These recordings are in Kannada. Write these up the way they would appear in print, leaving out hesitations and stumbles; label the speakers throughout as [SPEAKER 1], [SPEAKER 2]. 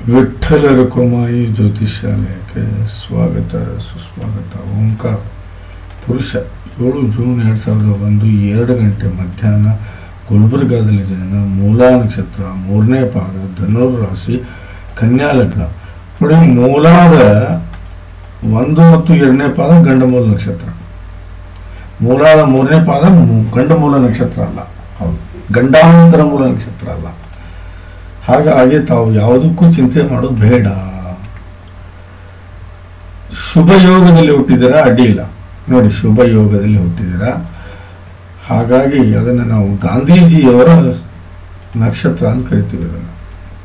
[SPEAKER 1] ವಿಠ್ಠಲ ರುಕುಮಾಯಿ ಜ್ಯೋತಿಷ್ಯಾಲಯಕ್ಕೆ ಸ್ವಾಗತ ಸುಸ್ವಾಗತ. ಓಂಕಾರ ಪುರುಷ 7 ಜೂನ್ 2001 2 ಗಂಟೆ ಮಧ್ಯಾಹ್ನ ಗುಲ್ಬರ್ಗಾದಲ್ಲಿ ಜನನ. ಮೂಲಾ ನಕ್ಷತ್ರ 3ನೇ ಪಾದ, ಧನುರ್ ರಾಶಿ, ಕನ್ಯಾ ಲಗ್ನ. ನೋಡಿ, ಮೂಲಾದ 1 ಮತ್ತು 2ನೇ ಪಾದ ಗಂಡಮೂಲ ನಕ್ಷತ್ರ. ಮೂಲಾದ 3ನೇ ಪಾದ ಗಂಡಮೂಲ ನಕ್ಷತ್ರ ಅಲ್ಲ, ಹೌದು, ಗಂಡಾಂತರ ಮೂಲ ನಕ್ಷತ್ರ ಅಲ್ಲ. ಹಾಗಾಗಿ ತಾವು ಯಾವುದಕ್ಕೂ ಚಿಂತೆ ಮಾಡೋದು ಬೇಡ. ಶುಭ ಯೋಗದಲ್ಲಿ ಹುಟ್ಟಿದ್ದೀರಾ, ಅಡ್ಡಿ ಇಲ್ಲ. ನೋಡಿ, ಶುಭ ಯೋಗದಲ್ಲಿ ಹುಟ್ಟಿದ್ದೀರಾ. ಹಾಗಾಗಿ ಅದನ್ನು ನಾವು ಗಾಂಧೀಜಿಯವರ ನಕ್ಷತ್ರ ಅಂತ ಕರಿತೀವಿ. ಅದನ್ನು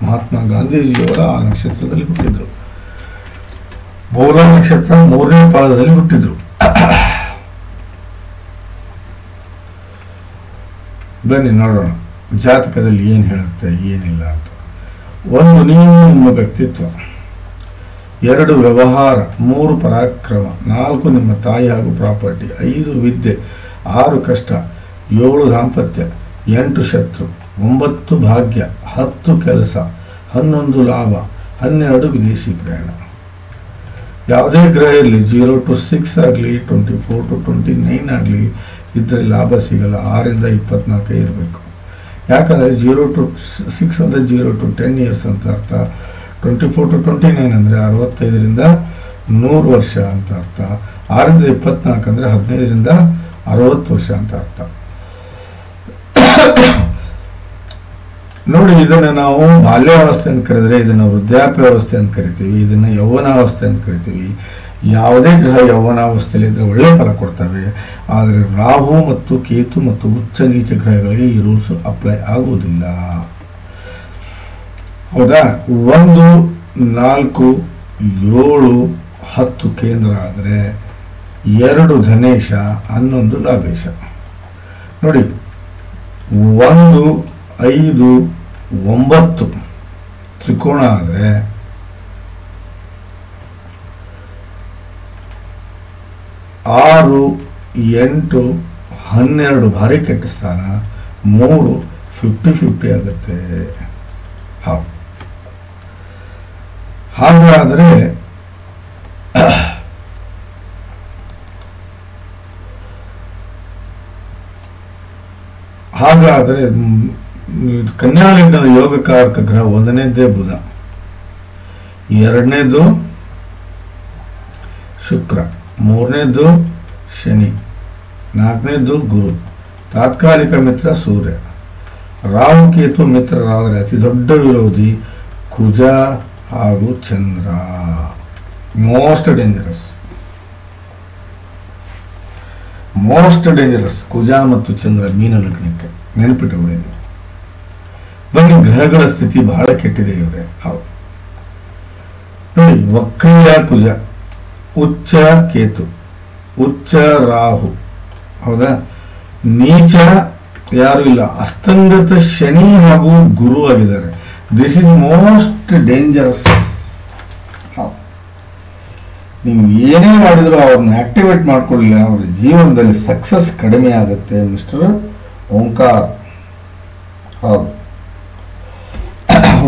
[SPEAKER 1] ಮಹಾತ್ಮ ಗಾಂಧೀಜಿಯವರ ಆ ನಕ್ಷತ್ರದಲ್ಲಿ ಹುಟ್ಟಿದ್ರು. ಮೂಲ ನಕ್ಷತ್ರ 3ನೇ ಪಾದದಲ್ಲಿ ಹುಟ್ಟಿದ್ರು. ಬನ್ನಿ ನೋಡೋಣ ಜಾತಕದಲ್ಲಿ ಏನು ಹೇಳುತ್ತೆ, ಏನಿಲ್ಲ ಅಂತ. 1 ನೀವು ನಿಮ್ಮ ವ್ಯಕ್ತಿತ್ವ, 2 ವ್ಯವಹಾರ, 3 ಪರಾಕ್ರಮ, 4 ನಿಮ್ಮ ತಾಯಿ ಹಾಗೂ ಪ್ರಾಪರ್ಟಿ, 5 ವಿದ್ಯೆ, 6 ಕಷ್ಟ, 7 ದಾಂಪತ್ಯ, 8 ಶತ್ರು, 9 ಭಾಗ್ಯ, 10 ಕೆಲಸ, 11 ಲಾಭ, 12 ವಿದೇಶಿ ಪ್ರಯಾಣ. ಯಾವುದೇ ಗ್ರಹ ಇರಲಿ, 0 to 6 ಆಗಲಿ, 24 to 29 ಆಗಲಿ ಇದ್ದರೆ ಲಾಭ ಸಿಗಲ್ಲ. 6 ಇಂದ 24 ಇರಬೇಕು. ಯಾಕಂದರೆ 0 to 6 ಅಂದರೆ 0 to 10 ಇಯರ್ಸ್ ಅಂತ ಅರ್ಥ. 24 to 29 ಅಂದರೆ 65ರಿಂದ 100 ವರ್ಷ ಅಂತ ಅರ್ಥ. 6 ಇಂದ 24 ಅಂದರೆ 15ರಿಂದ 60 ವರ್ಷ ಅಂತ ಅರ್ಥ. ನೋಡಿ, ಇದನ್ನು ನಾವು ಬಾಲ್ಯಾವಸ್ಥೆ ಅಂತ ಕರೆದರೆ, ಇದನ್ನು ವೃದ್ಧಾಪ್ಯಾವಸ್ಥೆ ಅಂತ ಕರಿತೀವಿ, ಇದನ್ನು ಯೌವನಾವಸ್ಥೆ ಅಂತ ಕರಿತೀವಿ. ಯಾವುದೇ ಗ್ರಹ ಯೌವನಾವಸ್ಥೆಯಲ್ಲಿ ಇದ್ದರೆ ಒಳ್ಳೆ ಫಲ ಕೊಡ್ತವೆ. ಆದರೆ ರಾಹು ಮತ್ತು ಕೇತು ಮತ್ತು ಉಚ್ಚ ನೀಚ ಗ್ರಹಗಳಿಗೆ ಈ ರೂಲ್ಸ್ ಅಪ್ಲೈ ಆಗುವುದಿಲ್ಲ. ಹೌದಾ? 1, 4, 7, 10 ಕೇಂದ್ರ ಆದರೆ 2 ಧನೇಶ, 11 ಲಾಭೇಶ. ನೋಡಿ, 1, 5, 9 ತ್ರಿಕೋಣ ಆದರೆ 6, 8, 12 ಭಾರಿ ಕೆಟ್ಟ ಸ್ಥಾನ. 3 50-50 ಆಗುತ್ತೆ. ಹೌದು. ಹಾಗಾದರೆ ಕನ್ಯಾ ಲಗ್ನದ ಯೋಗಕಾರಕ ಗ್ರಹ 1ನೇದೇ ಬುಧ, 2ನೇದು ಶುಕ್ರ, 3ನೇದು ಶನಿ, 4ನೇದು ಗುರು, ತಾತ್ಕಾಲಿಕ ಮಿತ್ರ ಸೂರ್ಯ. ರಾಹು ಕೇತು ಮಿತ್ರರಾದರೆ ಅತಿ ದೊಡ್ಡ ವಿರೋಧಿ ಕುಜ ಹಾಗೂ ಚಂದ್ರ. ಮೋಸ್ಟ್ ಡೇಂಜರಸ್ ಕುಜ ಮತ್ತು ಚಂದ್ರ ಮೀನ ಲಗ್ನಕ್ಕೆ. ನೆನಪಿಟ್ಟುಕೊಳ್ಳಿ. ಬನ್ನಿ, ಗ್ರಹಗಳ ಸ್ಥಿತಿ ಬಹಳ ಕೆಟ್ಟಿದೆ ಇವರೇ. ಹೌದು ನೋಡಿ, ವಕ್ರೀಯ ಕುಜ, ಉಚ್ಚ ಕೇತು, ಉಚ್ಚ ರಾಹು, ಹೌದಾ? ನೀಚ ಯಾರು ಇಲ್ಲ, ಅಸ್ತಂಗತ ಶನಿ ಹಾಗೂ ಗುರು ಆಗಿದ್ದಾರೆ. This is most dangerous. ನೀವು ಏನೇ ಮಾಡಿದ್ರು ಅವ್ರನ್ನ ಆಕ್ಟಿವೇಟ್ ಮಾಡ್ಕೊಳ್ಳಿಲ್ಲ, ಅವರ ಜೀವನದಲ್ಲಿ ಸಕ್ಸಸ್ ಕಡಿಮೆ ಆಗುತ್ತೆ ಮಿಸ್ಟರ್ ಓಂಕಾರ. ಹೌದು,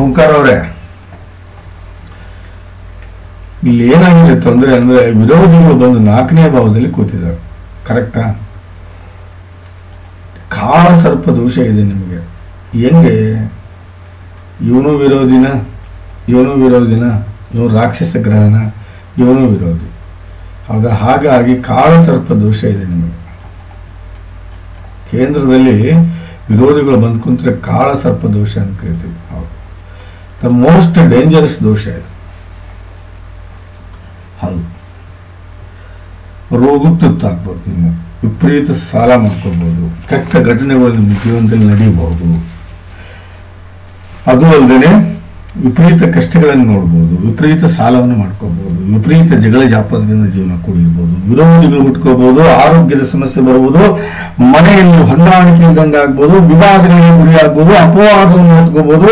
[SPEAKER 1] ಓಂಕಾರ ಅವರೇ, ಇಲ್ಲಿ ಏನಾಗಿದೆ ತೊಂದರೆ ಅಂದ್ರೆ, ವಿರೋಧಿಗಳು ಬಂದು 4ನೇ ಭಾವದಲ್ಲಿ ಕೂತಿದ್ದಾರೆ. ಕರೆಕ್ಟಾ? ಕಾಳ ಸರ್ಪ ದೋಷ ಇದೆ ನಿಮಗೆ. ಹೆಂಗೆ? ಇವನು ವಿರೋಧಿನ, ಇವನು ರಾಕ್ಷಸ ಗ್ರಹನ, ಇವನು ವಿರೋಧಿ. ಹೌದಾ? ಹಾಗಾಗಿ ಕಾಳ ಸರ್ಪ ದೋಷ ಇದೆ ನಿಮಗೆ. ಕೇಂದ್ರದಲ್ಲಿ ವಿರೋಧಿಗಳು ಬಂದು ಕುಂತ್ರೆ ಕಾಳ ಸರ್ಪ ದೋಷ ಅಂತ ಕರಿತೀವಿ. ಹೌದು, ದ ಮೋಸ್ಟ್ ಡೇಂಜರಸ್ ದೋಷ ಇದೆ. ಹೌದು, ರೋಗಕ್ಕೆ ತುತ್ತಾಗ್ಬೋದು, ನೀವು ವಿಪರೀತ ಸಾಲ ಮಾಡ್ಕೋಬಹುದು, ಕೆಟ್ಟ ಘಟನೆಗಳು ನಿಮ್ಮ ಜೀವನದಲ್ಲಿ ನಡೆಯಬಹುದು. ಅದು ಅಲ್ಲದೆ ವಿಪರೀತ ಕಷ್ಟಗಳನ್ನು ನೋಡ್ಬೋದು, ವಿಪರೀತ ಸಾಲವನ್ನು ಮಾಡ್ಕೋಬಹುದು, ವಿಪರೀತ ಜಗಳ ಜಾಪದದಿಂದ ಜೀವನ ಕೂಡಿರ್ಬೋದು, ವಿರೋಧಿಗಳು ಹುಟ್ಕೋಬಹುದು, ಆರೋಗ್ಯದ ಸಮಸ್ಯೆ ಬರುವುದು, ಮನೆಯಲ್ಲಿ ಹೊಂದಾಣಿಕೆ ಇದ್ದಂಗೆ ಆಗ್ಬೋದು, ವಿವಾದಗಳಿಗೆ ಗುರಿಯಾಗ್ಬೋದು, ಅಪವಾದವನ್ನು ಹೊತ್ಕೋಬಹುದು,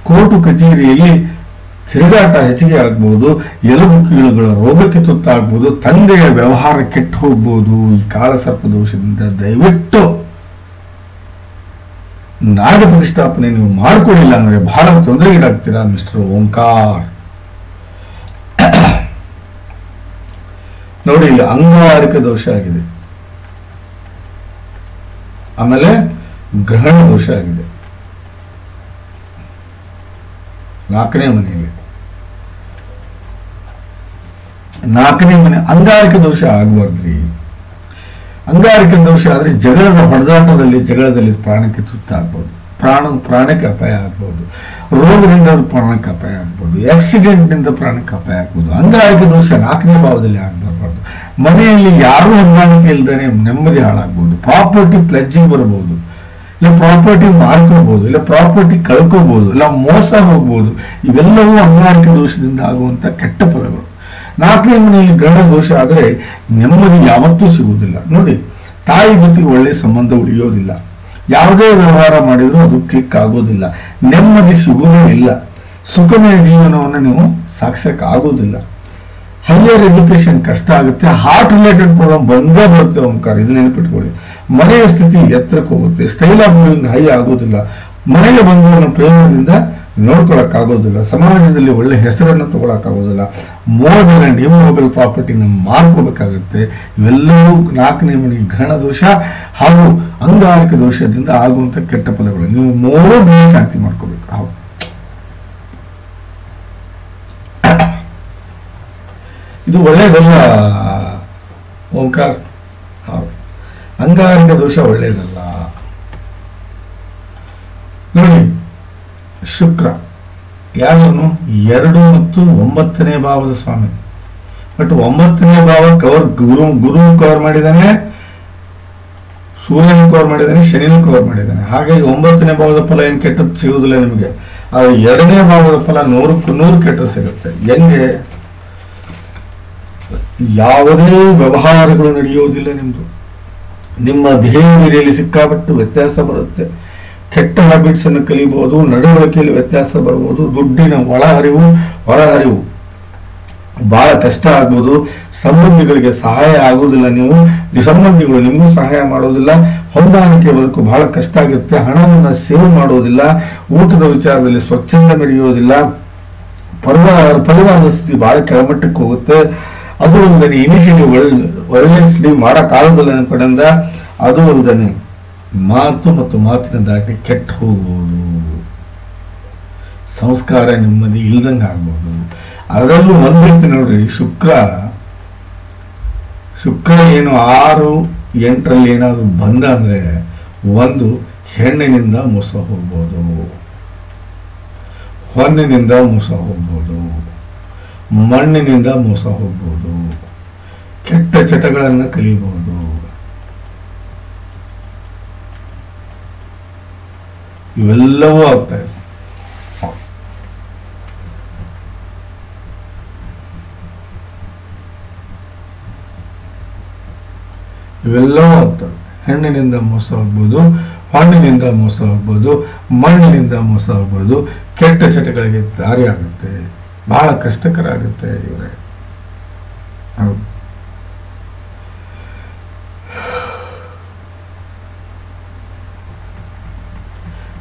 [SPEAKER 1] ಕೋರ್ಟು ಕಚೇರಿಯಲ್ಲಿ ತಿರುಗಾಟ ಹೆಚ್ಚಿಗೆ ಆಗ್ಬೋದು, ಎಲುಬು ಕೀಳುಗಳ ರೋಗಕ್ಕೆ ತುತ್ತಾಗ್ಬೋದು, ತಂದೆಯ ವ್ಯವಹಾರ ಕೆಟ್ಟು ಹೋಗ್ಬೋದು. ಈ ಕಾಳಸರ್ಪ ದೋಷದಿಂದ ದಯವಿಟ್ಟು ನಾಗ ಪ್ರತಿಷ್ಠಾಪನೆ ನೀವು ಮಾಡಿಕೊಳ್ಳಿಲ್ಲ ಅಂದ್ರೆ ಬಹಳ ತೊಂದರೆಗೀಡಾಗ್ತೀರಾ ಮಿಸ್ಟರ್ ಓಂಕಾರ್. ನೋಡಿ, ಇಲ್ಲಿ ಅಂಗಾರಿಕ ದೋಷ ಆಗಿದೆ, ಆಮೇಲೆ ಗ್ರಹಣ ದೋಷ ಆಗಿದೆ 4ನೇ ಮನೆಯಲ್ಲಿ. 4ನೇ ಮನೆ ಅಂಗಾರಿಕ ದೋಷ ಆಗಬಾರ್ದ್ರಿ. ಅಂಗಾರಿಕ ದೋಷ ಆದ್ರೆ ಜಗಳದ ಹೊಡೆದಾಟದಲ್ಲಿ ಪ್ರಾಣಕ್ಕೆ ತುತ್ತಾಗ್ಬೋದು, ಪ್ರಾಣಕ್ಕೆ ಅಪಾಯ ಆಗ್ಬೋದು, ರೋಗದಿಂದ ಪ್ರಾಣಕ್ಕೆ ಅಪಾಯ ಆಗ್ಬೋದು, ಆಕ್ಸಿಡೆಂಟ್ ನಿಂದ ಪ್ರಾಣಕ್ಕೆ ಅಪಾಯ ಆಗ್ಬೋದು. ಅಂಗಾರಿಕ ದೋಷ 4ನೇ ಭಾವದಲ್ಲಿ ಆಗಬಾರ್ದು. ಮನೆಯಲ್ಲಿ ಯಾರೂ ಹೊಂದಾಣಿಕೆ ಇಲ್ದೇನೆ ನೆಮ್ಮದಿ ಹಾಳಾಗ್ಬೋದು, ಪ್ರಾಪರ್ಟಿ ಪ್ಲೆಡ್ಜಿಂಗ್ ಬರಬಹುದು, ಇಲ್ಲ ಪ್ರಾಪರ್ಟಿ ಮಾರ್ಕೋಬಹುದು, ಇಲ್ಲ ಪ್ರಾಪರ್ಟಿ ಕಳ್ಕೋಬಹುದು, ಇಲ್ಲ ಮೋಸ ಹೋಗ್ಬೋದು. ಇವೆಲ್ಲವೂ ಅಂಗಾರಿಕ ದೋಷದಿಂದ ಆಗುವಂತ ಕೆಟ್ಟ ಫಲಗಳು. 4ನೇ ಮನೆಯಲ್ಲಿ ಗ್ರಹಣ ದೋಷ ಆದರೆ ನೆಮ್ಮದಿ ಯಾವತ್ತೂ ಸಿಗುವುದಿಲ್ಲ. ನೋಡಿ, ತಾಯಿ ಜೊತೆಗೆ ಒಳ್ಳೆ ಸಂಬಂಧ ಉಳಿಯೋದಿಲ್ಲ, ಯಾವುದೇ ವ್ಯವಹಾರ ಮಾಡಿದ್ರು ಅದು ಕ್ಲಿಕ್ ಆಗೋದಿಲ್ಲ, ನೆಮ್ಮದಿ ಸಿಗೋದೇ ಇಲ್ಲ, ಸುಖಮಯ ಜೀವನವನ್ನು ನೀವು ಸಾಗಿಸಕ್ಕೆ ಆಗೋದಿಲ್ಲ. ಹೈಯರ್ ಎಜುಕೇಶನ್ ಕಷ್ಟ ಆಗುತ್ತೆ, ಹಾರ್ಟ್ ರಿಲೇಟೆಡ್ ಪ್ರಾಬ್ಲಮ್ ಬಂದೇ ಬರುತ್ತೆ ಓಂಕಾರ, ಇದು ನೆನಪಿಟ್ಕೊಳ್ಳಿ. ಮನೆಯ ಸ್ಥಿತಿ ಎತ್ತರಕ್ಕೆ ಹೋಗುತ್ತೆ, ಸ್ಟೈಲ್ ಆಫ್ ಲಿವಿಂಗ್ ಹೈ ಆಗೋದಿಲ್ಲ, ಮನೆಗೆ ಬಂದವರ ಪ್ರೇಮದಿಂದ ನೋಡ್ಕೊಳಕ್ಕಾಗೋದಿಲ್ಲ, ಸಮಾಜದಲ್ಲಿ ಒಳ್ಳೆ ಹೆಸರನ್ನು ತಗೊಳಕ್ಕಾಗೋದಿಲ್ಲ, ಮೋರ್ ದೆನ್ ಇಮ್ಮೊಬೈಲ್ ಪ್ರಾಪರ್ಟಿನ ಮಾರ್ಕೋಬೇಕಾಗುತ್ತೆ. ಇವೆಲ್ಲವೂ 4ನೇ ಮನೆ ಗ್ರಹಣ ದೋಷ ಹಾಗೂ ಅಂಗಾರಿಕ ದೋಷದಿಂದ ಆಗುವಂತ ಕೆಟ್ಟ ಫಲಗಳು. ನೀವು 3 ದಿನ ಶಾಂತಿ ಮಾಡ್ಕೋಬೇಕು. ಹೌದು, ಇದು ಒಳ್ಳೇದಲ್ಲ ಓಂಕಾರ್. ಹೌದು, ಅಂಗಾರಿಕ ದೋಷ ಒಳ್ಳೇದಲ್ಲ. ನೋಡಿ, ಶುಕ್ರ ಯಾರನು 2 ಮತ್ತು 9ನೇ ಭಾವದ ಸ್ವಾಮಿ. ಬಟ್ 9ನೇ ಭಾವ ಕವರ್ ಗುರು ಕವರ್ ಮಾಡಿದ್ದಾನೆ, ಸೂರ್ಯನ ಕವರ್ ಮಾಡಿದ್ದಾನೆ, ಶನಿನ ಕವರ್ ಮಾಡಿದ್ದಾನೆ. ಹಾಗಾಗಿ 9ನೇ ಭಾವದ ಫಲ ಏನು ಕೆಟ್ಟದ್ದು ಸಿಗುವುದಿಲ್ಲ ನಿಮಗೆ. ಆದ್ರೆ 2ನೇ ಭಾವದ ಫಲ 100ಕ್ಕೆ 100 ಕೆಟ್ಟದ್ದು ಸಿಗುತ್ತೆ. ಹೆಂಗೆ? ಯಾವುದೇ ವ್ಯವಹಾರಗಳು ನಡೆಯೋದಿಲ್ಲ ನಿಮ್ದು, ನಿಮ್ಮ ಬಿಹೇವಿಯರಲ್ಲಿ ಸಿಕ್ಕಾಪಟ್ಟು ವ್ಯತ್ಯಾಸ ಬರುತ್ತೆ, ಕೆಟ್ಟ ಹ್ಯಾಬಿಟ್ಸ್ ಅನ್ನು ಕಲಿಬಹುದು, ನಡವಳಿಕೆಯಲ್ಲಿ ವ್ಯತ್ಯಾಸ ಬರ್ಬೋದು, ದುಡ್ಡಿನ ಹೊರಹರಿವು ಬಹಳ ಕಷ್ಟ ಆಗ್ಬೋದು, ಸಂಬಂಧಿಗಳಿಗೆ ಸಹಾಯ ಆಗುವುದಿಲ್ಲ, ನೀವು ಸಂಬಂಧಿಗಳು ನಿಮಗೂ ಸಹಾಯ ಮಾಡೋದಿಲ್ಲ, ಹೊಂದಾಣಿಕೆ ಬದುಕು ಬಹಳ ಕಷ್ಟ ಆಗುತ್ತೆ, ಹಣವನ್ನು ಸೇವ್ ಮಾಡೋದಿಲ್ಲ, ಊಟದ ವಿಚಾರದಲ್ಲಿ ಸ್ವಚ್ಛಂದ ನಡೆಯೋದಿಲ್ಲ, ಪರಿವಾರದ ಸ್ಥಿತಿ ಬಹಳ ಕೆಳಮಟ್ಟಕ್ಕೆ ಹೋಗುತ್ತೆ. ಅದು ಅಲ್ಲದೆ ಇನಿಷಿಯಲಿ ಒಳ್ಳೆ ಮಾಡೋಕ್ಕಾಗೋದಿಲ್ಲ ನನ್ನ ಕಡೆಯಿಂದ. ಅದು ಅಲ್ಲದೆ ಮಾತು ಮತ್ತು ಮಾತಿನ ದಾಟಿ ಕೆಟ್ಟ ಹೋಗ್ಬೋದು, ಸಂಸ್ಕಾರ ನೆಮ್ಮದಿ ಇಲ್ದಂಗೆ ಆಗ್ಬೋದು. ಅದರಲ್ಲೂ ಒಂದೈತೆ ನೋಡ್ರಿ, ಶುಕ್ರ ಏನು 6, 8ರಲ್ಲಿ ಏನಾದ್ರು ಬಂದ ಅಂದ್ರೆ ಒಂದು ಹೆಣ್ಣಿನಿಂದ ಮೋಸ ಹೋಗ್ಬೋದು, ಹೊನ್ನಿನಿಂದ ಮೋಸ ಹೋಗ್ಬೋದು, ಮಣ್ಣಿನಿಂದ ಮೋಸ ಹೋಗ್ಬೋದು, ಕೆಟ್ಟ ಚಟಗಳನ್ನು ಕಲಿಬಹುದು. ಇವೆಲ್ಲವೂ ಆಗ್ತಾ ಇದೆ. ಇವೆಲ್ಲವೂ ಆಗ್ತವೆ. ಹೆಣ್ಣಿನಿಂದ ಮೋಸ ಆಗ್ಬೋದು, ಹಣ್ಣಿನಿಂದ ಮೋಸ ಆಗ್ಬೋದು, ಮಣ್ಣಿನಿಂದ ಮೋಸ ಆಗ್ಬೋದು, ಕೆಟ್ಟ ಚಟಗಳಿಗೆ ದಾರಿ ಆಗುತ್ತೆ, ಬಹಳ ಕಷ್ಟಕರ ಆಗುತ್ತೆ ಇವರೇ. ಹೌದು,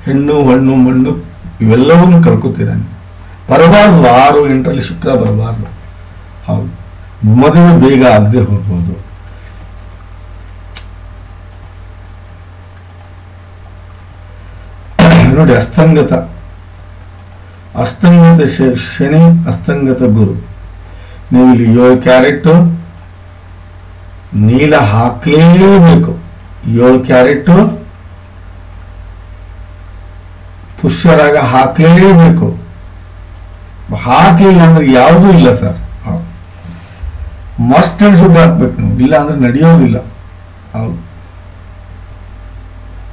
[SPEAKER 1] ಹೆಣ್ಣು ಹಣ್ಣು ಮಣ್ಣು ಇವೆಲ್ಲವನ್ನೂ ಕಳ್ಕೊತೀರಾನೆ. ಬರಬಾರ್ದು 6, 8ರಲ್ಲಿ ಶುಕ್ರ ಬರಬಾರ್ದು. ಹೌದು, ಮದುವೆ ಬೇಗ ಆಗದೆ ಹೋಗ್ಬೋದು. ನೋಡಿ, ಅಸ್ತಂಗತ ಶನಿ, ಅಸ್ತಂಗತ ಗುರು. ನೀವು ಇಲ್ಲಿ 7 ಕ್ಯಾರೆಟ್ ನೀಲ ಹಾಕ್ಲೇಬೇಕು. 7 ಕ್ಯಾರೆಟ್ ಪುಷ್ಯರಾಗ ಹಾಕ್ಲೇಬೇಕು. ಹಾಕ್ಲಿಲ್ಲ ಅಂದ್ರೆ ಯಾವುದೂ ಇಲ್ಲ ಸರ್. ಮಸ್ಟ್ ಅಂಡ್ ಶುಡ್ ಹಾಕ್ಬೇಕು ನೀವು, ಇಲ್ಲ ಅಂದ್ರೆ ನಡೆಯೋದಿಲ್ಲ. ಹೌದು,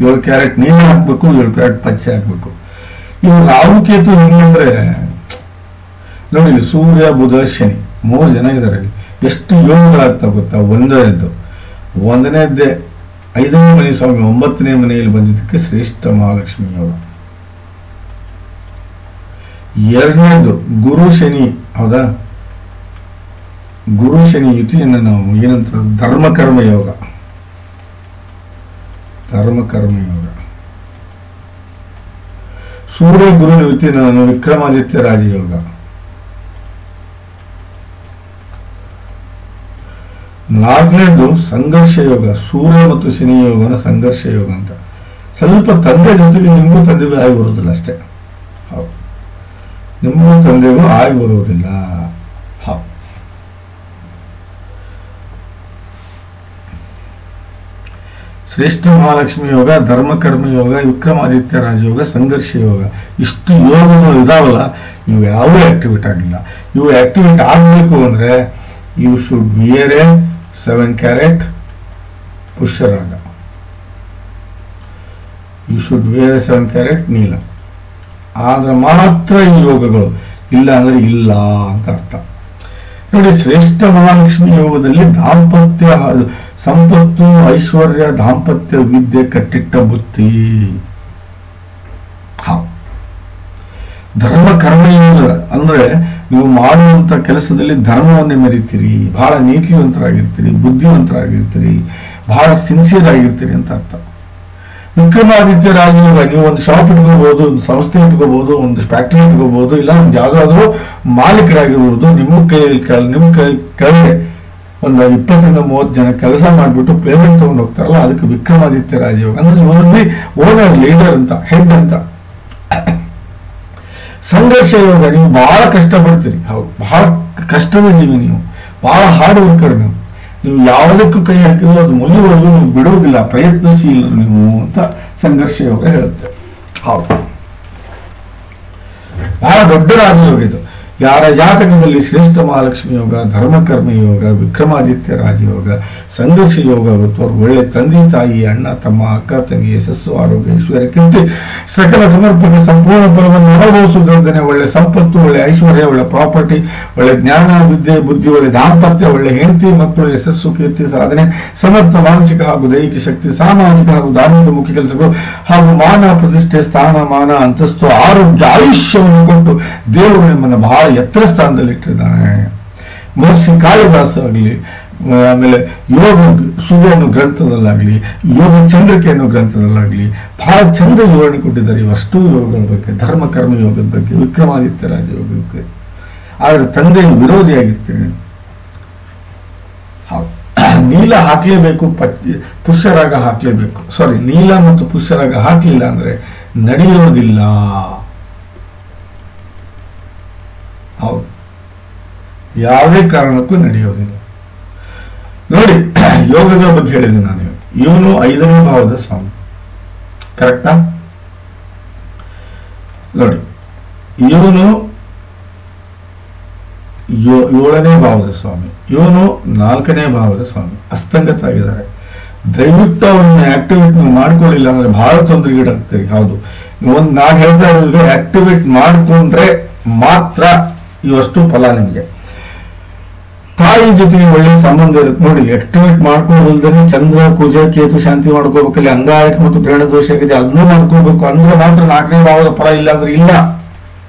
[SPEAKER 1] 7 ಕ್ಯಾರೆಟ್ ನೀರು ಹಾಕ್ಬೇಕು, 7 ಕ್ಯಾರೆಟ್ ಪಚ್ಚೆ ಹಾಕ್ಬೇಕು. ಇವು ರಾಹುಕೇತು ಹೆಂಗಂದ್ರೆ ನೋಡಿ, ಸೂರ್ಯ ಬುಧ ಶನಿ 3 ಜನ ಇದ್ದಾರೆ. ಎಷ್ಟು ಯೋಗಗಳಾಗ್ತಾ ಗೊತ್ತಾ? ಒಂದನೇದ್ದು 5ನೇ ಮನೆ ಸ್ವಾಮಿ 9ನೇ ಮನೆಯಲ್ಲಿ ಬಂದಿದ್ದಕ್ಕೆ ಶ್ರೇಷ್ಠ ಮಹಾಲಕ್ಷ್ಮಿ ಯೋಗ. 2ನೇದು ಗುರು ಶನಿ. ಹೌದಾ, ಗುರು ಶನಿ ಯುತಿಯನ್ನು ನಾವು ಏನಂತ ಧರ್ಮಕರ್ಮ ಯೋಗ. ಸೂರ್ಯ ಗುರು ಯುತಿ ವಿಕ್ರಮಾದಿತ್ಯ ರಾಜಯೋಗ. ನಾಲ್ಕನೇದು ಸಂಘರ್ಷ ಯೋಗ, ಸೂರ್ಯ ಮತ್ತು ಶನಿ ಯೋಗನ ಸಂಘರ್ಷ ಯೋಗ ಅಂತ. ಸ್ವಲ್ಪ ತಂದೆ ಜೊತೆಗೆ ನಿಮಗೂ ತಂದೆಗೂ ಆಗಿ ಬರುವುದಿಲ್ಲ ಅಷ್ಟೇ. ಹೌದು, ನಿಮಗೂ ತಂದೆಗೂ ಆಗಿ ಬರುವುದಿಲ್ಲ. ಹೌದು, ಶ್ರೇಷ್ಠ ಮಹಾಲಕ್ಷ್ಮಿ ಯೋಗ, ಧರ್ಮಕರ್ಮ ಯೋಗ, ವಿಕ್ರಮಾದಿತ್ಯ ರಾಜಯೋಗ, ಸಂಘರ್ಷ ಯೋಗ, ಇಷ್ಟು ಯೋಗಗಳು ಇದಾವಲ್ಲ, ಇವು ಯಾವುದೇ ಆಕ್ಟಿವೇಟ್ ಆಗಿಲ್ಲ. ಇವು ಆಕ್ಟಿವೇಟ್ ಆಗಬೇಕು ಅಂದ್ರೆ you should wear a 7 carat ಪುಷ್ಯರಾಗ. ಯು ಶುಡ್ ವೇರ್ 7 ಕ್ಯಾರೆಟ್ ನೀಲ. ಆದ್ರೆ ಮಾತ್ರ ಈ ಯೋಗಗಳು, ಇಲ್ಲ ಅಂದ್ರೆ ಇಲ್ಲ ಅಂತ ಅರ್ಥ. ನೋಡಿ, ಶ್ರೇಷ್ಠ ಮಹಾಲಕ್ಷ್ಮಿ ಯೋಗದಲ್ಲಿ ದಾಂಪತ್ಯ ಸಂಪತ್ತು, ಐಶ್ವರ್ಯ, ದಾಂಪತ್ಯ ವಿದ್ಯೆ, ಕಟ್ಟಿಟ್ಟ ಬುತ್ತಿ. ಧರ್ಮ ಕರ್ಮ ಅಂದ್ರೆ ನೀವು ಮಾಡುವಂತ ಕೆಲಸದಲ್ಲಿ ಧರ್ಮವನ್ನೇ ಮೆರಿತೀರಿ, ಬಹಳ ನೀತಿವಂತರಾಗಿರ್ತೀರಿ, ಬುದ್ಧಿವಂತರಾಗಿರ್ತೀರಿ, ಬಹಳ ಸಿನ್ಸಿಯರ್ ಆಗಿರ್ತೀರಿ ಅಂತ ಅರ್ಥ. ವಿಕ್ರಮಾದಿತ್ಯ ರಾಜಯೋಗ, ನೀವು ಒಂದು ಶಾಪ್ ಇಟ್ಕೋಬಹುದು, ಒಂದು ಸಂಸ್ಥೆ ಇಟ್ಕೋಬಹುದು, ಒಂದು ಫ್ಯಾಕ್ಟರಿ ಇಟ್ಕೋಬಹುದು, ಇಲ್ಲ ಒಂದು ಯಾವ್ದಾದ್ರು ಮಾಲೀಕರಾಗಿರ್ಬೋದು. ನಿಮ್ಮ ಕೆಳಗೆ ಒಂದು 20-30 ಜನ ಕೆಲಸ ಮಾಡಿಬಿಟ್ಟು ಪೇಮೆಂಟ್ ತಗೊಂಡು ಹೋಗ್ತಾರಲ್ಲ, ಅದಕ್ಕೆ ವಿಕ್ರಮಾದಿತ್ಯ ರಾಜಯೋಗ ಅಂದ್ರೆ ಇವರಲ್ಲಿ ಓನರ್, ಲೀಡರ್ ಅಂತ, ಹೆಡ್ ಅಂತ. ಸಂಘರ್ಷ ಯೋಗ, ನೀವು ಬಹಳ ಕಷ್ಟಪಡ್ತೀರಿ. ಹೌದು, ಬಹಳ ಕಷ್ಟದ ಜೀವಿ ನೀವು, ಬಹಳ ಹಾರ್ಡ್ ವರ್ಕರ್ ನೀವು. ನೀವು ಯಾವುದಕ್ಕೂ ಕೈ ಹಾಕಿದ್ರು ಅದು ಮುಗಿಯುವವರೆಗೂ ನೀವು ಬಿಡುವುದಿಲ್ಲ, ಪ್ರಯತ್ನಶೀಲ ನೀವು ಅಂತ ಸಂಘರ್ಷ ಯೋಗ ಹೇಳುತ್ತೆ. ಹೌದು, ಬಹಳ ದೊಡ್ಡ ರಾಜಯೋಗ ಇದು. ಯಾರ ಜಾತಕದಲ್ಲಿ ಶ್ರೇಷ್ಠ ಮಹಾಲಕ್ಷ್ಮಿ ಯೋಗ, ಧರ್ಮಕರ್ಮ ಯೋಗ, ವಿಕ್ರಮಾದಿತ್ಯ ರಾಜಯೋಗ, ಸಂಘರ್ಷ ಯೋಗ ಆಗುತ್ತೋ ಅವ್ರು ಒಳ್ಳೆ ತಂದೆ ತಾಯಿ, ಅಣ್ಣ ತಮ್ಮ, ಅಕ್ಕ ತಂಗಿ, ಯಶಸ್ಸು, ಆರೋಗ್ಯ, ಐಶ್ವರ್ಯ, ಕೀರ್ತಿ, ಸಕಲ ಸಮರ್ಪಣೆ, ಸಂಪೂರ್ಣ ಫಲವನ್ನು ಅನುಭವಿಸುವುದಲ್ಲದೆ ಒಳ್ಳೆ ಸಂಪತ್ತು, ಒಳ್ಳೆ ಐಶ್ವರ್ಯ, ಒಳ್ಳೆ ಪ್ರಾಪರ್ಟಿ, ಒಳ್ಳೆ ಜ್ಞಾನ, ವಿದ್ಯೆ, ಬುದ್ಧಿ, ಒಳ್ಳೆ ದಾಂಪತ್ಯ, ಒಳ್ಳೆ ಹೆಂಡತಿ ಮಕ್ಕಳು, ಯಶಸ್ಸು, ಕೀರ್ತಿ, ಸಾಧನೆ, ಸಮರ್ಥ ಮಾನಸಿಕ ಹಾಗೂ ದೈಹಿಕ ಶಕ್ತಿ, ಸಾಮಾಜಿಕ ಹಾಗೂ ಧಾರ್ಮಿಕ ಮುಖ್ಯ ಕೆಲಸಗಳು ಹಾಗೂ ಮಾನ, ಪ್ರತಿಷ್ಠೆ, ಸ್ಥಾನ, ಮಾನ, ಅಂತಸ್ತು, ಆರೋಗ್ಯ, ಆಯುಷ್ಯವನ್ನು ಕೊಟ್ಟು ದೇವರು ನಿಮ್ಮನ್ನು ಬಹಳ ಎತ್ತರ ಸ್ಥಾನದಲ್ಲಿ ಇಟ್ಟಿದ್ದಾನೆ. ಮಹರ್ಷಿ ಕಾಳಿದಾಸ ಆಗಲಿ, ಆಮೇಲೆ ಯೋಗ ಸೂರ್ಯನ ಗ್ರಂಥದಲ್ಲಾಗಲಿ, ಯೋಗ ಚಂದ್ರಿಕೆ ಅನ್ನೋ ಗ್ರಂಥದಲ್ಲಾಗಲಿ ಬಹಳ ಚಂದ ವಿವರಣೆ ಕೊಟ್ಟಿದ್ದಾರೆ ಇವಷ್ಟು ಯೋಗಗಳ ಬಗ್ಗೆ, ಧರ್ಮ ಕರ್ಮ ಯೋಗದ ಬಗ್ಗೆ, ವಿಕ್ರಮಾದಿತ್ಯ ರಾಜಯೋಗದ ಬಗ್ಗೆ. ಆದರೆ ತಂದೆಯ ವಿರೋಧಿಯಾಗಿರ್ತೀನಿ. ಹೌದು, ನೀಲ ಹಾಕ್ಲೇಬೇಕು, ಪುಷ್ಯರಾಗ ಹಾಕ್ಲೇಬೇಕು. ಸಾರಿ, ನೀಲ ಮತ್ತು ಪುಷ್ಯರಾಗ ಹಾಕ್ಲಿಲ್ಲ ಅಂದ್ರೆ ನಡೆಯೋದಿಲ್ಲ. ಹೌದು, ಯಾವುದೇ ಕಾರಣಕ್ಕೂ ನಡೆಯೋದಿಲ್ಲ. ನೋಡಿ, ಯೋಗದ ಬಗ್ಗೆ ಹೇಳಿದೆ ನಾನು. ಇವನು 5ನೇ ಭಾವದ ಸ್ವಾಮಿ, ಕರೆಕ್ಟಾ? ನೋಡಿ, ಇವನು 7ನೇ ಭಾವದ ಸ್ವಾಮಿ, ಇವನು 4ನೇ ಭಾವದ ಸ್ವಾಮಿ, ಅಸ್ತಂಗತ ಆಗಿದ್ದಾರೆ. ದಯವಿಟ್ಟು ಅವನ್ನ ಆಕ್ಟಿವೇಟ್ ಮಾಡ್ಕೊಳ್ಳಿಲ್ಲ ಅಂದ್ರೆ ಬಹಳ ತೊಂದರೆಗೀಡಾಗ್ತೀರಿ. ಹೌದು, ನಾನು ಹೇಳ್ತಾ ಇರೋದು ಆಕ್ಟಿವೇಟ್ ಮಾಡ್ಕೊಂಡ್ರೆ ಮಾತ್ರ ಇವಷ್ಟು ಫಲ ನಿಮಗೆ. ತಾಯಿ ಜೊತೆಗೆ ಒಳ್ಳೆ ಸಂಬಂಧ ಇರುತ್ತೆ. ನೋಡಿ, ಆಕ್ಟಿವೇಟ್ ಮಾಡ್ಕೊಳ್ಳೋದಲ್ದೇ ಚಂದ್ರ, ಕುಜ, ಕೇತು ಶಾಂತಿ ಮಾಡ್ಕೋಬೇಕಲ್ಲಿ, ಅಂಗಾರಕ ಮತ್ತು ಪ್ರೇರಣ ದೋಷ ಆಗಿದೆ, ಅದನ್ನೂ ಮಾಡ್ಕೋಬೇಕು. ಅಂದ್ರೆ ಮಾತ್ರ 4ನೇ ಭಾವದ ಫಲ, ಇಲ್ಲ ಅಂದ್ರೆ ಇಲ್ಲ.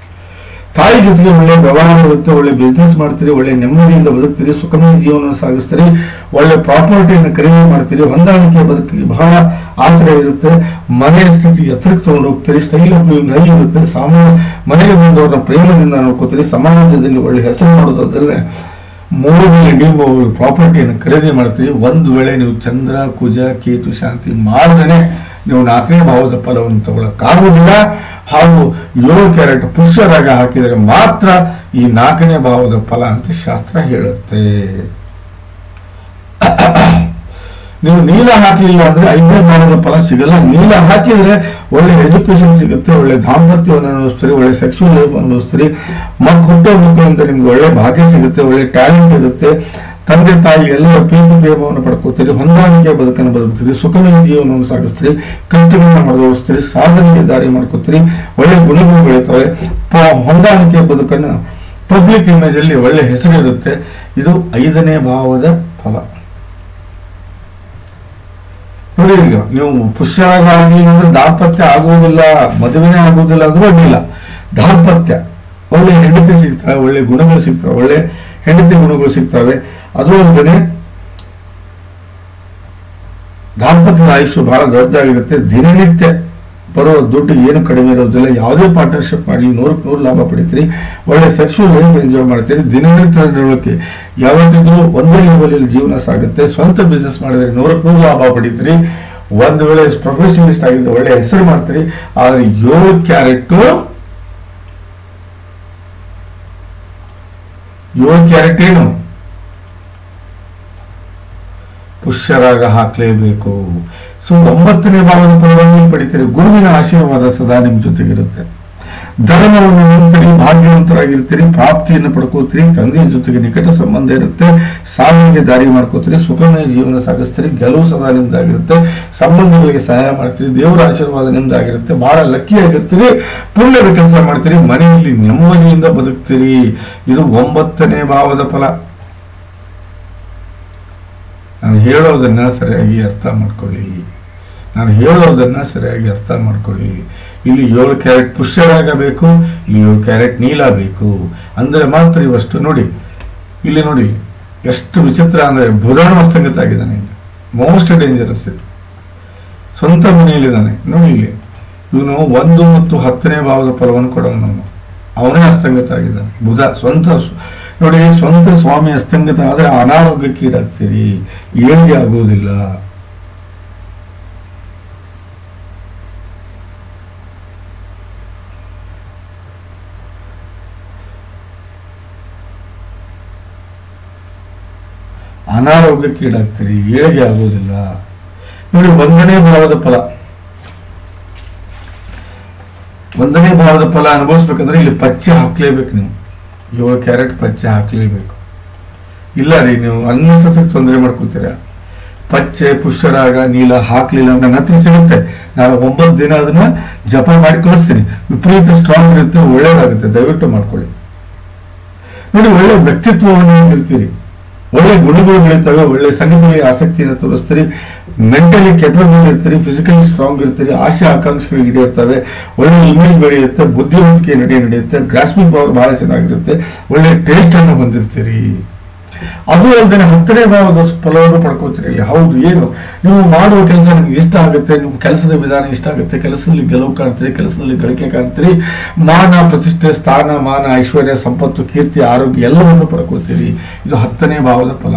[SPEAKER 1] ತಾಯಿ ಜೊತೆಗೆ ಒಳ್ಳೆ ವ್ಯವಹಾರ ಇರುತ್ತೆ, ಒಳ್ಳೆ ಬಿಸ್ನೆಸ್ ಮಾಡ್ತೀರಿ, ಒಳ್ಳೆ ನೆಮ್ಮದಿಯಿಂದ ಬದುಕ್ತೀರಿ, ಸುಖಮಯ ಜೀವನ ಸಾಗಿಸ್ತೀರಿ, ಒಳ್ಳೆ ಪ್ರಾಪರ್ಟಿಯನ್ನು ಖರೀದಿ ಮಾಡ್ತೀರಿ, ಹೊಂದಾಣಿಕೆ ಬದುಕಿಗೆ ಬಹಳ ಆಸರೆ ಇರುತ್ತೆ, ಮನೆಯ ಸ್ಥಿತಿ ಎತ್ತರಕ್ಕೆ ತಗೊಂಡು ಹೋಗ್ತೀರಿ, ಸ್ಟೈಲ್ ಆಫ್ ಲಿವಿಂಗ್ ಹೈ ಇರುತ್ತೆ, ಮನೆಗೆ ಬಂದವರನ್ನ ಪ್ರೇಮದಿಂದ ನೋಡ್ಕೋತೀರಿ, ಸಮಾಜದಲ್ಲಿ ಒಳ್ಳೆ ಹೆಸರು ಮಾಡೋದಾದ್ರೆ 3ನೇ ನೀವು ಪ್ರಾಪರ್ಟಿಯನ್ನು ಖರೀದಿ ಮಾಡ್ತೀರಿ. ಒಂದು ವೇಳೆ ನೀವು ಚಂದ್ರ, ಕುಜ, ಕೇತು ಶಾಂತಿ ಮಾಡಿದ್ರೆ ನೀವು 4ನೇ ಭಾವದ ಫಲವನ್ನು ತಗೊಳ್ಳಕ್ಕಾಗುವುದಿಲ್ಲ. ಹಾಗೂ 7 ಕ್ಯಾರೆಟ್ ಪುಷ್ಯರಾಗ ಹಾಕಿದರೆ ಮಾತ್ರ ಈ 4ನೇ ಭಾವದ ಫಲ ಅಂತ ಶಾಸ್ತ್ರ ಹೇಳುತ್ತೆ. ನೀವು ನೀಲ ಹಾಕಲಿಲ್ಲ ಅಂದ್ರೆ 5ನೇ ಭಾವದ ಫಲ ಸಿಗಲ್ಲ. ನೀಲ ಹಾಕಿದ್ರೆ ಒಳ್ಳೆ ಎಜುಕೇಶನ್ ಸಿಗುತ್ತೆ, ಒಳ್ಳೆ ದಾಂಪತ್ಯವನ್ನು ಅನುಭವಿಸ್ತೀರಿ, ಒಳ್ಳೆ ಸೆಕ್ಸುವಲ್ ಲೈಫ್ ಅನುಭವಿಸ್ತೀರಿ, ಹುಟ್ಟೋ ಮಕ್ಕಳಿಂದ ನಿಮ್ಗೆ ಒಳ್ಳೆ ಭಾಗ್ಯ ಸಿಗುತ್ತೆ, ಒಳ್ಳೆ ಟ್ಯಾಲೆಂಟ್ ಇರುತ್ತೆ, ತಂದೆ ತಾಯಿ ಎಲ್ಲರ ಪ್ರೀತಿ ಪ್ರೇಮವನ್ನು ಪಡ್ಕೋತೀರಿ, ಹೊಂದಾಣಿಕೆ ಬದುಕನ್ನು ಬದುಕ್ತೀರಿ, ಸುಖಮಯ ಜೀವನವನ್ನು ಸಾಗಿಸ್ತೀರಿ, ಕಷ್ಟಗಳನ್ನು ಅನುಭವಿಸ್ತೀರಿ, ಸಾಧನೆಗೆ ದಾರಿ ಮಾಡ್ಕೋತೀರಿ, ಒಳ್ಳೆ ಗುಣಗಳು ಬೆಳೀತವೆ, ಹೊಂದಾಣಿಕೆ ಬದುಕನ್ನು ಪಬ್ಲಿಕ್ ಇಮೇಜ್ ಅಲ್ಲಿ ಒಳ್ಳೆ ಹೆಸರು ಇರುತ್ತೆ. ಇದು 5ನೇ ಭಾವದ ಫಲ. ನೋಡಿ, ಈಗ ನೀವು ಪುಷ್ಯರಾಗ ಆಗಲಿಲ್ಲ ಅಂದ್ರೆ ದಾಂಪತ್ಯ ಆಗುವುದಿಲ್ಲ, ಮದುವೆನೇ ಆಗುವುದಿಲ್ಲ ಅಂದ್ರೂ ಅಡ್ಡಿಲ್ಲ. ದಾಂಪತ್ಯ ಒಳ್ಳೆ ಹೆಂಡತಿ ಸಿಗ್ತವೆ, ಒಳ್ಳೆ ಗುಣಗಳು ಸಿಗ್ತವೆ, ಒಳ್ಳೆ ಹೆಂಡತಿ ಗುಣಗಳು ಸಿಗ್ತವೆ. ಅದು ಅಲ್ಲದೆ ದಾಂಪತ್ಯದ ಆಯುಷ್ಯ ಬಹಳ ದೊಡ್ಡದಾಗಿರುತ್ತೆ. ದಿನನಿತ್ಯ ಬರೋ ದುಡ್ಡು ಏನು ಕಡಿಮೆ ಇರೋದಿಲ್ಲ. ಯಾವುದೇ ಪಾರ್ಟ್ನರ್ಶಿಪ್ ಮಾಡಲಿ 100% ಲಾಭ ಪಡಿತೀರಿ. ಒಳ್ಳೆ ಸೆಕ್ಷುವಲ್ ಲೈಫ್ ಎಂಜಾಯ್ ಮಾಡ್ತೀರಿ. ದಿನನಿತ್ಯ ನಡವಳಿಕೆ ಯಾವತ್ತಿದ್ರೂ ಒಂದೇ ಲೆವೆಲ್ ಜೀವನ ಸಾಗುತ್ತೆ. ಸ್ವಂತ ಬಿಸ್ನೆಸ್ ಮಾಡಿದ್ರೆ 100% ಲಾಭ ಪಡಿತೀರಿ. ಒಂದು ವೇಳೆ ಪ್ರೊಫೆಷನಲಿಸ್ಟ್ ಆಗಿದ್ರೆ ಒಳ್ಳೆ ಹೆಸರು ಮಾಡ್ತೀರಿ. ಆದ್ರೆ 7 ಕ್ಯಾರೆಟ್ ಏನು ಪುಷ್ಯರಾಗ ಹಾಕ್ಲೇಬೇಕು. ಸೊ 9ನೇ ಭಾವದ ಫಲವನ್ನು ಪಡಿತೀರಿ. ಗುರುವಿನ ಆಶೀರ್ವಾದ ಸದಾ ನಿಮ್ ಜೊತೆಗಿರುತ್ತೆ. ಧರ್ಮವನ್ನು ನಿಂತರಿ, ಭಾಗ್ಯವಂತರಾಗಿರ್ತೀರಿ, ಪ್ರಾಪ್ತಿಯನ್ನು ಪಡ್ಕೋತೀರಿ. ತಂದೆಯ ಜೊತೆಗೆ ನಿಕಟ ಸಂಬಂಧ ಇರುತ್ತೆ. ಸಾವಿಗೆ ದಾರಿ ಮಾಡ್ಕೋತೀರಿ. ಸುಖಮಯ ಜೀವನ ಸಾಗಿಸ್ತೀರಿ. ಗೆಲುವು ಸದಾ ನಿಮ್ದಾಗಿರುತ್ತೆ. ಸಂಬಂಧಗಳಿಗೆ ಸಹಾಯ ಮಾಡ್ತೀರಿ. ದೇವರ ಆಶೀರ್ವಾದ ನಿಮ್ದಾಗಿರುತ್ತೆ. ಬಹಳ ಲಕ್ಕಿ ಆಗಿರ್ತೀರಿ. ಪುಣ್ಯದ ಕೆಲಸ ಮಾಡ್ತೀರಿ. ಮನೆಯಲ್ಲಿ ನೆಮ್ಮದಿಯಿಂದ ಬದುಕ್ತೀರಿ. ಇದು 9ನೇ ಭಾವದ ಫಲ. ನಾನು ಹೇಳೋದನ್ನ ಸರಿಯಾಗಿ ಅರ್ಥ ಮಾಡ್ಕೊಳ್ಳಿ. ಇಲ್ಲಿ 7 ಕ್ಯಾರೆಟ್ ಪುಷ್ಯರಾಗಬೇಕು, ಇಲ್ಲಿ 7 ಕ್ಯಾರೆಟ್ ನೀಲ ಬೇಕು. ಅಂದ್ರೆ ಮಾತ್ರ ಇವಷ್ಟು ನೋಡಿ. ಇಲ್ಲಿ ನೋಡಿ ಎಷ್ಟು ವಿಚಿತ್ರ ಅಂದ್ರೆ ಬುಧನ ಅಸ್ತಂಗತ ಆಗಿದ್ದಾನೆ. Most dangerous. ಸ್ವಂತ ಮನೆಯಲ್ಲಿದ್ದಾನೆ ನೋಡಿ. ಇಲ್ಲಿ ಇವನು 1 ಮತ್ತು 10ನೇ ಭಾವದ ಫಲವನ್ನು ಕೊಡೋನು. ಅವನೇ ಅಸ್ತಂಗತ ಆಗಿದ್ದಾನೆ ಬುಧ. ನೋಡಿ, ಸ್ವಂತ ಸ್ವಾಮಿ ಅಸ್ತಂಗತ ಆದ್ರೆ ಅನಾರೋಗ್ಯಕ್ಕೀಡಾಗ್ತೀರಿ. ಏಳಿಗೆ ಆಗುವುದಿಲ್ಲ. ಅನಾರೋಗ್ಯಕ್ಕೀಡಾಗ್ತೀರಿ. ಏಳಿಗೆ ಆಗುವುದಿಲ್ಲ. ನೋಡಿ, 1ನೇ ಭಾವದ ಫಲ. 1ನೇ ಭಾವದ ಫಲ ಅನುಭವಿಸ್ಬೇಕಂದ್ರೆ ಇಲ್ಲಿ ಪಚ್ಚೆ ಹಾಕ್ಲೇಬೇಕು. ನೀವು 7 ಕ್ಯಾರೆಟ್ ಪಚ್ಚೆ ಹಾಕ್ಲೇಬೇಕು. ಇಲ್ಲ ರೀ, ನೀವು ಅನ್ನೆಸೆಸರಿ ತೊಂದರೆ ಮಾಡ್ಕೊತೀರ. ಪಚ್ಚೆ ಪುಷ್ಯರಾಗ ನೀಲ ಹಾಕ್ಲಿಲ್ಲ ಅಂದ್ರೆ ನನ್ನ ಸಿಗುತ್ತೆ. ನಾನು 9 ದಿನ ಅದನ್ನ ಜಪ ಮಾಡಿ ಕಳಿಸ್ತೀನಿ. ವಿಪರೀತ ಸ್ಟ್ರಾಂಗ್ ಇರುತ್ತೆ, ಒಳ್ಳೇದಾಗುತ್ತೆ. ದಯವಿಟ್ಟು ಮಾಡ್ಕೊಳ್ಳಿ. ನೋಡಿ, ಒಳ್ಳೆ ವ್ಯಕ್ತಿತ್ವವನ್ನು ಹೊಂದಿರ್ತೀರಿ. ಒಳ್ಳೆ ಗುಣಗಳು ಬೆಳೀತವೆ. ಒಳ್ಳೆ ಸಂಗೀತಗಳಿಗೆ ಆಸಕ್ತಿಯನ್ನು ತೋರಿಸ್ತೀರಿ. ಮೆಂಟಲಿ ಕೆಪಬಲ್ ಇರ್ತೀರಿ. ಫಿಸಿಕಲಿ ಸ್ಟ್ರಾಂಗ್ ಇರ್ತೀರಿ. ಆಶೆ ಆಕಾಂಕ್ಷೆಗಳು ಈಡೇರ್ತವೆ. ಒಳ್ಳೆ ಇಮೇಜ್ ಬೆಳೆಯುತ್ತೆ. ಬುದ್ಧಿವಂತಿಕೆ ನಡೆಯುತ್ತೆ. ಗ್ರಾಸ್ಪಿಂಗ್ ಪವರ್ ಬಹಳ ಚೆನ್ನಾಗಿರುತ್ತೆ. ಒಳ್ಳೆ ಟೇಸ್ಟ್ ಅನ್ನು ಹೊಂದಿರ್ತೀರಿ. ಅದು ಅಲ್ಲದೆ 10ನೇ ಭಾವದ ಫಲವನ್ನು ಪಡ್ಕೋತೀರಿ. ಹೌದು, ಏನು ನೀವು ಮಾಡುವ ಕೆಲಸ ನಿಮ್ಗೆ ಇಷ್ಟ ಆಗುತ್ತೆ. ನಿಮ್ಮ ಕೆಲಸದ ವಿಧಾನ ಇಷ್ಟ ಆಗುತ್ತೆ. ಕೆಲಸದಲ್ಲಿ ಗೆಲುವು ಕಾಣ್ತೀರಿ. ಕೆಲಸದಲ್ಲಿ ಗಳಿಕೆ ಕಾಣ್ತೀರಿ. ಮಾನ ಪ್ರತಿಷ್ಠೆ, ಸ್ಥಾನ ಮಾನ, ಐಶ್ವರ್ಯ, ಸಂಪತ್ತು, ಕೀರ್ತಿ, ಆರೋಗ್ಯ ಎಲ್ಲವನ್ನು ಪಡ್ಕೋತೀರಿ. ಇದು 10ನೇ ಭಾವದ ಫಲ.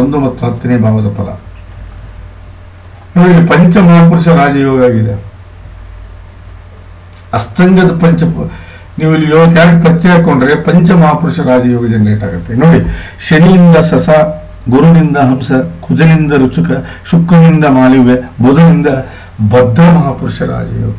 [SPEAKER 1] 1 ಮತ್ತು 10ನೇ ಭಾವದ ಫಲ. ನೋಡಿ, ಪಂಚ ಮಹಾಪುರುಷ ರಾಜಯೋಗ ಆಗಿದೆ. ಅಸ್ತಂಗದ ನೀವು ಇಲ್ಲಿ 7 ಕ್ಯಾರೆಟ್ ಪಚ್ಚೆ ಹಾಕೊಂಡ್ರೆ ಪಂಚ ಮಹಾಪುರುಷ ರಾಜಯೋಗ ಜನರೇಟ್ ಆಗುತ್ತೆ. ನೋಡಿ, ಶನಿಯಿಂದ ಸಸ, ಗುರುವಿನಿಂದ ಹಂಸ, ಕುಜನಿಂದ ರುಚುಕ, ಶುಕ್ರನಿಂದ ಮಾಲಿವ್ಯ, ಬುಧನಿಂದ ಬದ್ಧ ಮಹಾಪುರುಷ ರಾಜಯೋಗ.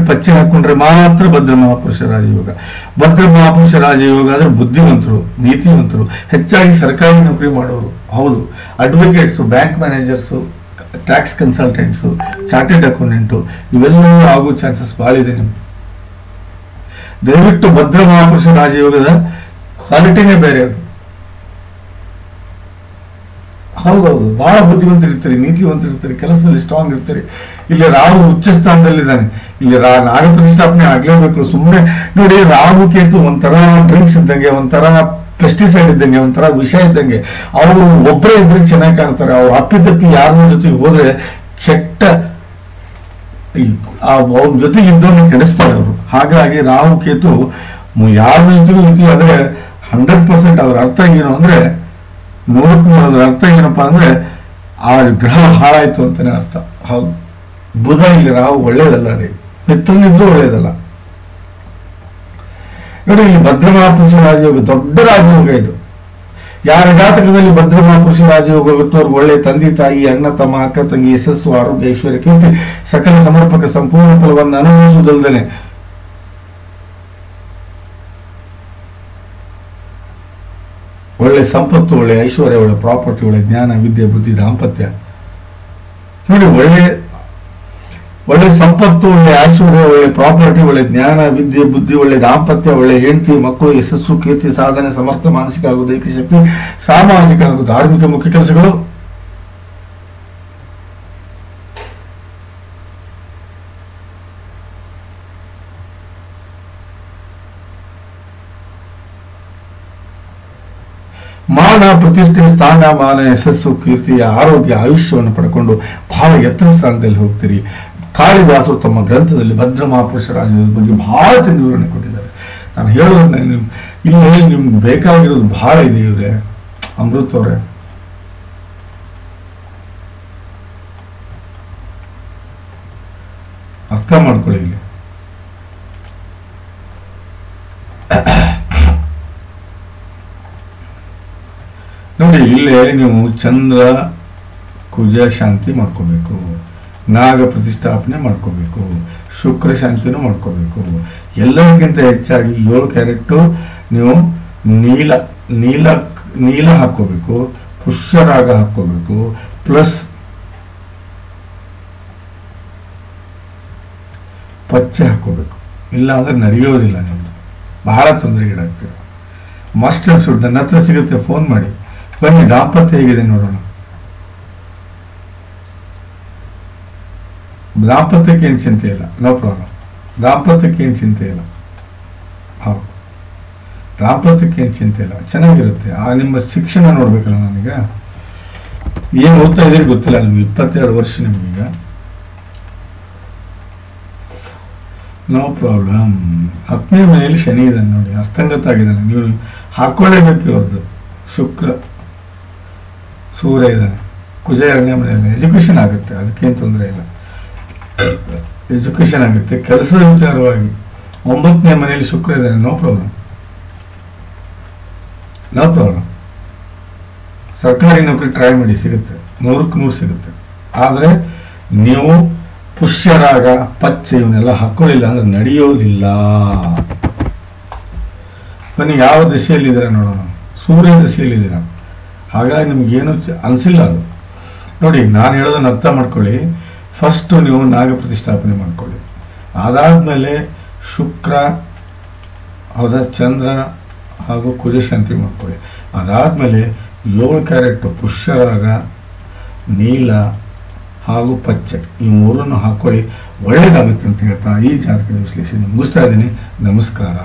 [SPEAKER 1] ಪಚ್ಚೆ ಹಾಕೊಂಡ್ರೆ ಮಾತ್ರ ಭದ್ರ ಮಹಾಪುರುಷ ರಾಜಯೋಗ. ಭದ್ರ ಮಹಾಪುರುಷ ರಾಜಯೋಗ ಆದ್ರೆ ಬುದ್ಧಿವಂತರು, ನೀತಿವಂತರು, ಹೆಚ್ಚಾಗಿ ಸರ್ಕಾರಿ ನೌಕರಿ ಮಾಡೋರು. ಹೌದು, advocates, bank managers, tax consultants, chartered accountant ಇವೆಲ್ಲವೂ ಆಗೋ ಚಾನ್ಸಸ್ ಬಹಳ ಇದೆ. ನಿಮ್ಗೆ ದಯವಿಟ್ಟು ಭದ್ರ ಮಹಾಪುರುಷ ರಾಜಯೋಗದ ಕ್ವಾಲಿಟಿನೇ ಬೇರೆ. ಅದು ಹೌದೌದು, ಬಹಳ ಬುದ್ಧಿವಂತರಿರ್ತೀರಿ, ನೀತಿವಂತರಿರ್ತೀರಿ, ಕೆಲಸದಲ್ಲಿ ಸ್ಟ್ರಾಂಗ್ ಇರ್ತೀರಿ. ಇಲ್ಲಿ ರಾಹು ಉಚ್ಚ ಸ್ಥಾನದಲ್ಲಿದ್ದಾನೆ. ಇಲ್ಲಿ ನಾಗ ಪ್ರತಿಷ್ಠಾಪನೆ ಆಗ್ಲೇಬೇಕು. ಸುಮ್ಮನೆ ನೋಡಿ, ರಾಹು ಕೇತು ಒಂಥರ ಡ್ರಿಂಕ್ಸ್ ಇದ್ದಂಗೆ, ಒಂಥರ ಪೆಸ್ಟಿಸೈಡ್ ಇದ್ದಂಗೆ, ಒಂಥರ ವಿಷ ಇದ್ದಂಗೆ. ಅವರು ಒಬ್ಬರೇ ಇದ್ರೆ ಚೆನ್ನಾಗಿ ಕಾಣ್ತಾರೆ. ಅವ್ರು ಅಪ್ಪಿತಪ್ಪಿ ಯಾರ ಜೊತೆಗೆ ಹೋದ್ರೆ ಕೆಟ್ಟ ಅವ್ರ ಜೊತೆಗೆ ಇದ್ದವನ್ನ ಕೆಡಿಸ್ತಾರೆ ಅವರು. ಹಾಗಾಗಿ ರಾಹು ಕೇತು ಯಾರ ಜೊತೆಗೂ ಇತಿ ಆದ್ರೆ 100% ಅದರ ಅರ್ಥ ಏನು ಅಂದ್ರೆ 100% ಅದರ ಅರ್ಥ ಏನಪ್ಪಾ ಅಂದ್ರೆ ಆ ಗ್ರಹ ಹಾಳಾಯ್ತು ಅಂತಾನೆ ಅರ್ಥ. ಹೌದು, ಬುಧ ಇಲ್ಲಿ ರಾಹು ಒಳ್ಳೇದಲ್ಲ ರೀ, ಮಿತ್ರನಿದ್ರು ಒಳ್ಳೇದಲ್ಲ. ನೋಡಿ, ಇಲ್ಲಿ ಭದ್ರ ಮಹಾಪುರುಷ ರಾಜಯೋಗ ದೊಡ್ಡ ರಾಜಯೋಗ ಇದು. ಯಾರ ಜಾತಕದಲ್ಲಿ ಭದ್ರ ಮಹಾಪುರುಷ ರಾಜಯೋಗ ಇರುತ್ತವ್ರಿಗೆ ಒಳ್ಳೆ ತಂದೆ ತಾಯಿ, ಅಣ್ಣ ತಮ್ಮ, ಅಕ್ಕ ತಂಗಿ, ಯಶಸ್ಸು, ಆರೋಗ್ಯ, ಐಶ್ವರ್ಯ, ಕೀರ್ತಿ, ಸಕಲ ಸಮರ್ಪಕ ಸಂಪೂರ್ಣ ಫಲವನ್ನು ಅನುಭವಿಸುವುದಲ್ಲದೆ ಒಳ್ಳೆ ಸಂಪತ್ತು, ಒಳ್ಳೆ ಐಶ್ವರ್ಯ, ಒಳ್ಳೆ ಪ್ರಾಪರ್ಟಿ, ಒಳ್ಳೆ ಜ್ಞಾನ, ವಿದ್ಯೆ, ಬುದ್ಧಿ, ದಾಂಪತ್ಯ. ನೋಡಿ, ಒಳ್ಳೆ ಸಂಪತ್ತು, ಒಳ್ಳೆ ಐಶ್ವರ್ಯ, ಒಳ್ಳೆ ಪ್ರಾಪರ್ಟಿ, ಒಳ್ಳೆ ಜ್ಞಾನ, ವಿದ್ಯೆ, ಬುದ್ಧಿ, ಒಳ್ಳೆ ದಾಂಪತ್ಯ, ಒಳ್ಳೆ ಹೆಂಡತಿ, ಮಕ್ಕಳು, ಯಶಸ್ಸು, ಕೀರ್ತಿ, ಸಾಧನೆ, ಸಮರ್ಥ, ಮಾನಸಿಕ ಹಾಗೂ ದೈಹಿಕ ಶಕ್ತಿ, ಸಾಮಾಜಿಕ ಹಾಗೂ ಧಾರ್ಮಿಕ ಮುಖ್ಯ ಕೆಲಸಗಳು. ಮಾನ ಪ್ರತಿಷ್ಠೆ ಸ್ಥಾನ ಮಾನ ಯಶಸ್ಸು ಕೀರ್ತಿಯ ಆರೋಗ್ಯ ಆಯುಷ್ಯವನ್ನು ಪಡ್ಕೊಂಡು ಬಹಳ ಎತ್ತರ ಸ್ಥಾನದಲ್ಲಿ ಹೋಗ್ತೀರಿ. ಕಾಳಿದಾಸರು ತಮ್ಮ ಗ್ರಂಥದಲ್ಲಿ ಭದ್ರ ಮಹಾಪುರುಷರಾಜರ ಬಗ್ಗೆ ಬಹಳ ಚಂದ ವಿವರಣೆ ಕೊಟ್ಟಿದ್ದಾರೆ. ನಾನು ಹೇಳೋದನ್ನ ಇಲ್ಲಿ ನಿಮ್ಗೆ ಬೇಕಾಗಿರೋದು ಬಹಳ ಇದೆ. ಇವ್ರೆ ಅಮೃತ್ ಅವರೇ, ಅರ್ಥ ಮಾಡ್ಕೊಳ್ಳಿ. ಇಲ್ಲಿ ನೋಡಿ, ಇಲ್ಲೇ ನೀವು ಚಂದ್ರ ಕುಜ ಶಾಂತಿ ಮಾಡ್ಕೋಬೇಕು, ನಾಗ ಪ್ರತಿಷ್ಠಾಪನೆ ಮಾಡ್ಕೋಬೇಕು, ಶುಕ್ರ ಶಾಂತಿನೂ ಮಾಡ್ಕೋಬೇಕು. ಎಲ್ಲರಿಗಿಂತ ಹೆಚ್ಚಾಗಿ 7 ಕ್ಯಾರೆಕ್ಟು ನೀವು ನೀಲ ನೀಲ ನೀಲ ಹಾಕೋಬೇಕು, ಪುಷ್ಯರಾಗ ಹಾಕೋಬೇಕು, ಪ್ಲಸ್ ಪಚ್ಚೆ ಹಾಕೋಬೇಕು. ಇಲ್ಲ ಅಂದ್ರೆ ನಡೆಯೋದಿಲ್ಲ, ನಿಮ್ದು ಬಹಳ ತೊಂದರೆಗೀಡಾಗ್ತೀರ. ಮಾಸ್ಟರ್ ಶುಡ್ ನನ್ನ ಹತ್ರ ಸಿಗುತ್ತೆ, ಫೋನ್ ಮಾಡಿ ಬನ್ನಿ. ದಾಂಪತ್ಯ ಹೇಗಿದೆ ನೋಡೋಣ. ದಾಂಪತ್ಯಕ್ಕೆ ಏನು ಚಿಂತೆ ಇಲ್ಲ, ನೋ ಪ್ರಾಬ್ಲಮ್. ದಾಂಪತ್ಯಕ್ಕೆ ಏನು ಚಿಂತೆ ಇಲ್ಲ. ಹೌದು, ದಾಂಪತ್ಯಕ್ಕೆ ಏನು ಚಿಂತೆ ಇಲ್ಲ, ಚೆನ್ನಾಗಿರುತ್ತೆ. ನಿಮ್ಮ ಶಿಕ್ಷಣ ನೋಡ್ಬೇಕಲ್ಲ. ನನಗ ಏನು ಓದ್ತಾ ಇದ್ದೀರಿ ಗೊತ್ತಿಲ್ಲ, ನಿಮ್ಗೆ 22 ವರ್ಷ ನಿಮಗೀಗ. No problem. 10ನೇ ಮನೆಯಲ್ಲಿ ಶನಿ ಇದ್ದಾನೆ ನೋಡಿ, ಅಸ್ತಂಗತ ಆಗಿದ್ದಾನೆ. ನೀವು ಹಾಕೊಳ್ಳೇಬೇಕು ಇವ್ರದ್ದು. ಶುಕ್ರ ಸೂರ್ಯ ಇದ್ದಾನೆ, ಕುಜ 2ನೇ ಮನೆಯಲ್ಲಿ. ಎಜುಕೇಶನ್ ಆಗುತ್ತೆ, ಅದಕ್ಕೇನು ತೊಂದರೆ ಇಲ್ಲ. ಎಜುಕೇಶನ್ ಆಗುತ್ತೆ. ಕೆಲಸದ ವಿಚಾರವಾಗಿ 9ನೇ ಮನೆಯಲ್ಲಿ ಶುಕ್ರ ಇದ್ದಾನೆ. No problem, no problem. ಸರ್ಕಾರಿ ನೌಕರಿ ಟ್ರೈ ಮಾಡಿ, ಸಿಗುತ್ತೆ, 100ಕ್ಕೆ 100 ಸಿಗುತ್ತೆ. ಆದರೆ ನೀವು ಪುಷ್ಯರಾಗ ಪಚ್ಚೆ ಇವನ್ನೆಲ್ಲ ಹಾಕೊಳ್ಳಿಲ್ಲ ಅಂದ್ರೆ ನಡೆಯೋದಿಲ್ಲ. ಬನ್ನಿ, ಯಾವ ದಶೆಯಲ್ಲಿದ್ದೀರಾ ನೋಡೋಣ. ಸೂರ್ಯ ದಶೆಯಲ್ಲಿದ್ದೀರಾ, ಹಾಗಾಗಿ ನಿಮ್ಗೇನು ಅನಿಸಿಲ್ಲ ಅದು. ನೋಡಿ, ನಾನು ಹೇಳೋದನ್ನು ಅರ್ಥ ಮಾಡ್ಕೊಳ್ಳಿ. ಫಸ್ಟು ನೀವು ನಾಗ ಪ್ರತಿಷ್ಠಾಪನೆ ಮಾಡ್ಕೊಳ್ಳಿ. ಅದಾದಮೇಲೆ ಶುಕ್ರ, ಹೌದಾ, ಚಂದ್ರ ಹಾಗೂ ಕುಜ ಶಾಂತಿ ಮಾಡ್ಕೊಳ್ಳಿ. ಅದಾದಮೇಲೆ 7 ಕ್ಯಾರೆಕ್ಟು ಪುಷ್ಯರಾಗ, ನೀಲ ಹಾಗೂ ಪಚ್ಚೆ, ಈ 3 ಹಾಕೊಳ್ಳಿ. ಒಳ್ಳೇದಾಗುತ್ತೆ ಅಂತ ಹೇಳ್ತಾ ಈ ಜಾತಕದ ವಿಶ್ಲೇಷಣೆ ಮುಗಿಸ್ತಾ ಇದ್ದೀನಿ. ನಮಸ್ಕಾರ.